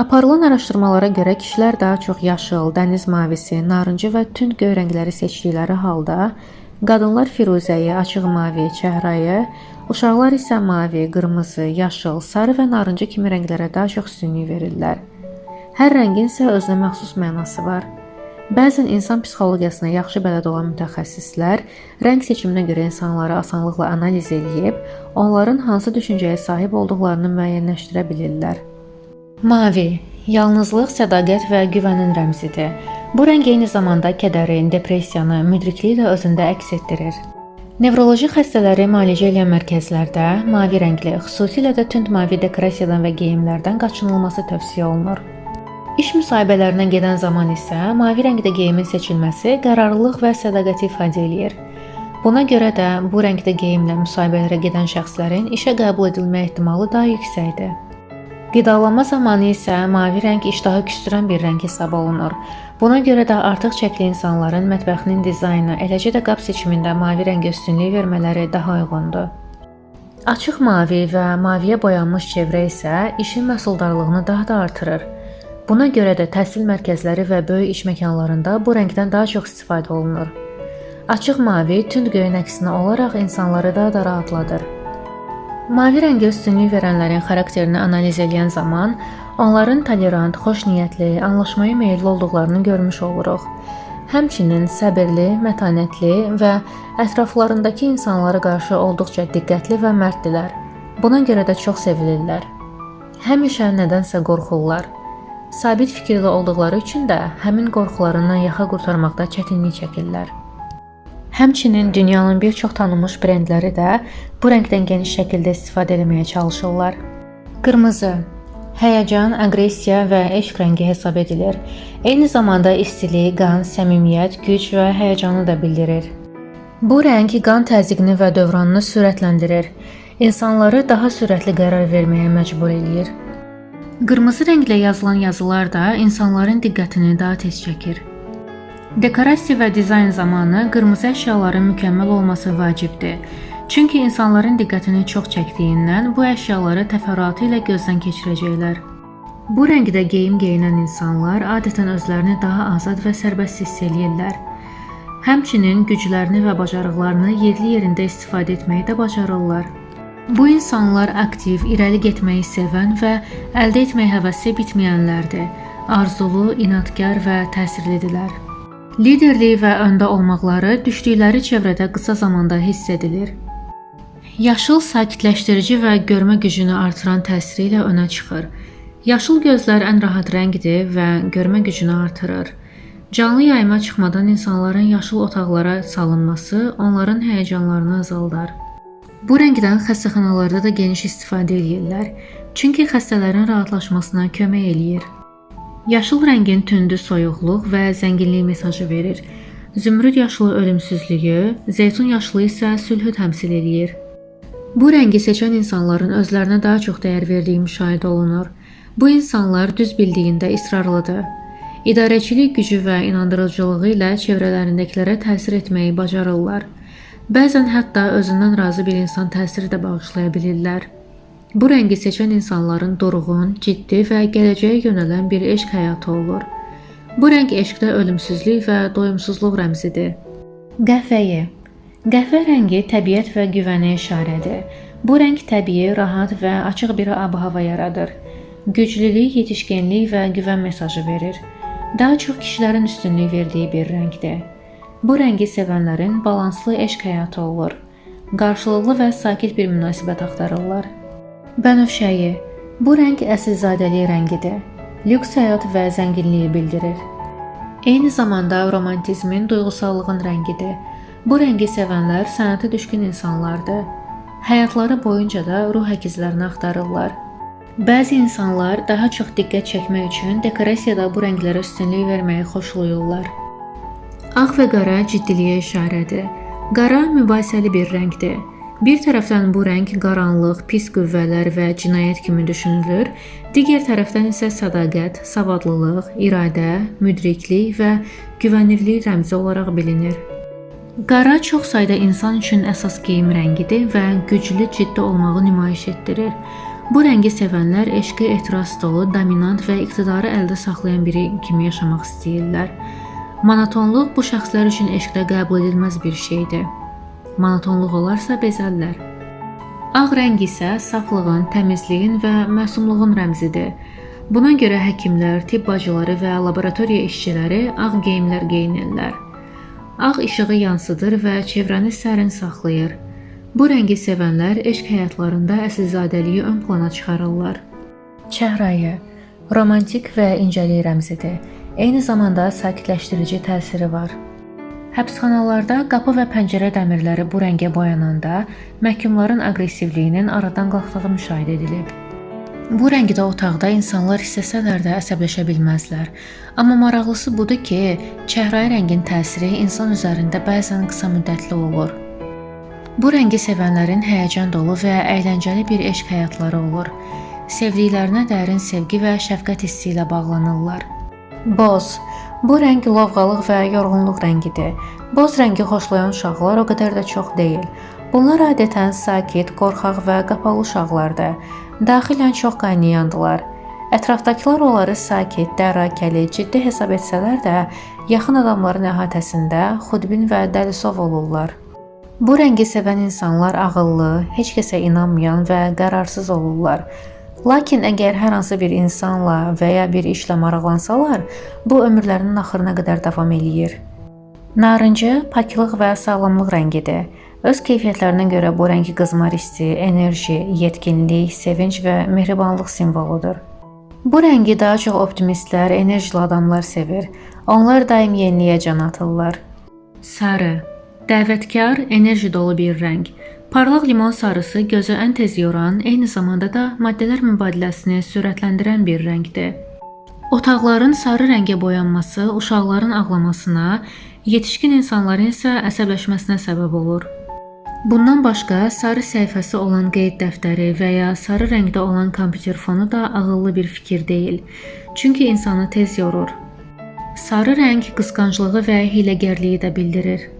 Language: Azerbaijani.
Aparılan araşdırmalara görə kişilər daha çox yaşıl, dəniz mavisi, narıncı və tünd göy rəngləri seçdikləri halda, qadınlar firuzəyi, açıq mavi, çəhrayı, uşaqlar isə mavi, qırmızı, yaşıl, sarı və narıncı kimi rənglərə daha çox üstünlük verirlər. Hər rəngin isə özünə məxsus mənası var. Bəzən insan psixologiyasına yaxşı bələd olan mütəxəssislər rəng seçiminə görə insanları asanlıqla analiz edib, onların hansı düşüncəyə sahib olduqlarını müəyyənləşdirə bilirlər. Mavi, yalnızlıq, sədaqət və güvənin rəmzidir. Bu rəng eyni zamanda kədərin, depressiyanı, müdrikliyi də özündə əks etdirir. Nevroloji xəstələri müalicə edən mərkəzlərdə mavi rəngli, xüsusilə də tünd mavi dekorasiyadan və geyimlərdən qaçınılması tövsiyə olunur. İş müsahibələrinə gedən zaman isə mavi rəngdə geyimin seçilməsi qərarlılıq və sədaqəti ifadə eləyir. Buna görə də bu rəngdə geyimlə müsahibələrə gedən şəxslərin işə qəbul edilmə ehtimalı daha yüksəkdir. Qidalanma zamanı isə mavi rəng iştahı küstürən bir rəng hesab olunur. Buna görə də artıq çəkli insanların mətbəxinin dizaynı, eləcə də qab seçimində mavi rəngə üstünlük vermələri daha uyğundur. Açıq mavi və maviyə boyanmış çevrə isə işin məhsuldarlığını daha da artırır. Buna görə də təhsil mərkəzləri və böyük iş məkanlarında bu rəngdən daha çox istifadə olunur. Açıq mavi tünd göyün əksinə olaraq insanları daha da rahatladır. Mavi rəngə üstünlük verənlərin xarakterini analiz edən zaman onların tolerant, xoşniyyətli, anlaşmaya meyilli olduqlarını görmüş oluruq. Həmçinin səbirli, mətanətli və ətraflarındakı insanlara qarşı olduqca diqqətli və mərddirlər. Buna görə də çox sevilirlər. Həmişə nədənsə qorxurlar. Sabit fikirli olduqları üçün də həmin qorxularından yaxa qurtarmaqda çətinlik çəkirlər. Həmçinin dünyanın bir çox tanınmış brendləri də bu rəngdən geniş şəkildə istifadə etməyə çalışırlar. Qırmızı, həyəcan, aqressiya və eşq rəngi hesab edilir. Eyni zamanda istilik, qan, səmimiyyət, güc və həyəcanı da bildirir. Bu rəng qan təzyiqini və dövranını sürətləndirir. İnsanları daha sürətli qərar verməyə məcbur eləyir. Qırmızı rənglə yazılan yazılar da insanların diqqətini daha tez çəkir. Dekorasiya və dizayn zamanı qırmızı əşyaların mükəmməl olması vacibdir. Çünki insanların diqqətini çox çəkdiyindən bu əşyaları təfərrüatı ilə gözdən keçirəcəklər. Bu rəngdə geyim geyinən insanlar adətən özlərini daha azad və sərbəst hiss eləyirlər. Həmçinin güclərini və bacarıqlarını yerli yerində istifadə etməyi də bacarırlar. Bu insanlar aktiv, irəli getməyi sevən və əldə etmək həvəsi bitməyənlərdir. Arzulu, inadkar və təsirlidirlər. Liderliyi və öndə olmaqları düşdükləri çevrədə qısa zamanda hiss edilir. Yaşıl sakitləşdirici və görmə gücünü artıran təsiri ilə önə çıxır. Yaşıl gözlər ən rahat rəngdir və görmə gücünü artırır. Canlı yayıma çıxmadan insanların yaşıl otaqlara salınması onların həyəcanlarını azaldar. Bu rəngdən xəstəxanalarda da geniş istifadə edirlər, çünki xəstələrin rahatlaşmasına kömək eləyir. Yaşıl rəngin tündü soyuqluq və zənginlik mesajı verir. Zümrüd yaşılı ölümsüzlüyü, zeytun yaşılı isə sülhü təmsil edir. Bu rəngi seçən insanların özlərinə daha çox dəyər verdiyi müşahidə olunur. Bu insanlar düz bildiyində israrlıdır. İdarəçilik gücü və inandırıcılığı ilə çevrələrindəkilərə təsir etməyi bacarırlar. Bəzən hətta özündən razı bir insan təsiri də bağışlaya bilirlər. Bu rəngi seçən insanların durğun, ciddi və gələcəyə yönələn bir eşq həyatı olur. Bu rəng eşqdə ölümsüzlük və doyumsuzluq rəmzidir. Qəhvəyi. Qəhvə rəngi təbiət və güvənə işarədir. Bu rəng təbii, rahat və açıq bir ab-hava yaradır. Güclülük, yetişkənlik və güvən mesajı verir. Daha çox kişilərin üstünlük verdiyi bir rəngdir. Bu rəngi sevənlərin balanslı eşq həyatı olur. Qarşılıqlı və sakit bir münasibət axtarırlar. Bənövşəyi. Bu rəng əsilzadəlik rəngidir. Lüks həyat və zənginliyi bildirir. Eyni zamanda romantizmin, duyğusallığın rəngidir. Bu rəngi sevənlər sənətə düşkün insanlardır. Həyatları boyunca da ruh əkizlərini axtarırlar. Bəzi insanlar daha çox diqqət çəkmək üçün dekorasiyada bu rənglərə üstünlük verməyi xoşlayırlar. Ağ və qara ciddiliyə işarədir. Qara mübahisəli bir rəngdir. Bir tərəfdən bu rəng qaranlıq, pis qüvvələr və cinayət kimi düşünülür, digər tərəfdən isə sədaqət, savadlılıq, iradə, müdriklik və güvənirlik rəmzi olaraq bilinir. Qara çox sayda insan üçün əsas geyim rəngidir və güclü, ciddi olmağı nümayiş etdirir. Bu rəngi sevənlər eşqi etiraz dolu, dominant və iqtidarı əldə saxlayan biri kimi yaşamaq istəyirlər. Monotonluq bu şəxslər üçün eşqdə qəbul edilməz bir şeydir. Monotonluq olarsa bezərlər. Ağ rəng isə saflığın, təmizliyin və məsumluğun rəmzidir. Buna görə həkimlər, tibb bacıları və laboratoriya işçiləri ağ geyimlər geyinirlər. Ağ işığı yansıdır və çevrəni sərin saxlayır. Bu rəngi sevənlər eşq həyatlarında əsilzadəliyi ön plana çıxarırlar. Çəhrayı romantik və incəlik rəmzidir. Eyni zamanda sakitləşdirici təsiri var. Həbsxanalarda qapı və pəncərə dəmirləri bu rəngə boyananda məhkumların aqressivliyinin aradan qalxdığı müşahidə edilib. Bu rəngdə otaqda insanlar istəsələr də əsəbləşə bilməzlər. Amma maraqlısı budur ki, çəhrayı rəngin təsiri insan üzərində bəzən qısa müddətli olur. Bu rəngi sevənlərin həyəcan dolu və əyləncəli bir eşq həyatları olur. Sevdiklərinə dərin sevgi və şəfqət hissi ilə bağlanırlar. Boz. Bu rəng lovğalıq və yorğunluq rəngidir. Boz rəngi xoşlayan uşaqlar o qədər də çox deyil. Bunlar adətən sakit, qorxaq və qapalı uşaqlardır. Daxilən çox qaynayandılar. Ətrafdakılar onları sakit, dərakəli, ciddi hesab etsələr də, yaxın adamların əhatəsində xudbin və dəlisov olurlar. Bu rəngi sevən insanlar ağıllı, heç kəsə inanmayan və qərarsız olurlar. Lakin əgər hər hansı bir insanla və ya bir işlə maraqlansalar, bu ömürlərinin axırına qədər davam eləyir. Narıncı paklıq və sağlamlıq rəngidir. Öz keyfiyyətlərinə görə bu rəng qızmar hissi, enerji, yetkinlik, sevinç və mehribanlıq simvoludur. Bu rəngi daha çox optimistlər, enerjili adamlar sevir. Onlar daim yeniliyə can atırlar. Sarı. Dəvətkar, enerji dolu bir rəng. Parlaq limon sarısı gözü ən tez yoran, eyni zamanda da maddələr mübadiləsini sürətləndirən bir rəngdir. Otaqların sarı rəngə boyanması uşaqların ağlamasına, yetişkin insanların isə əsəbləşməsinə səbəb olur. Bundan başqa, sarı səhifəsi olan qeyd dəftəri və ya sarı rəngdə olan kompüter fonu da ağıllı bir fikir deyil. Çünki insanı tez yorur. Sarı rəng qısqanclığı və hiləgərliyi də bildirir.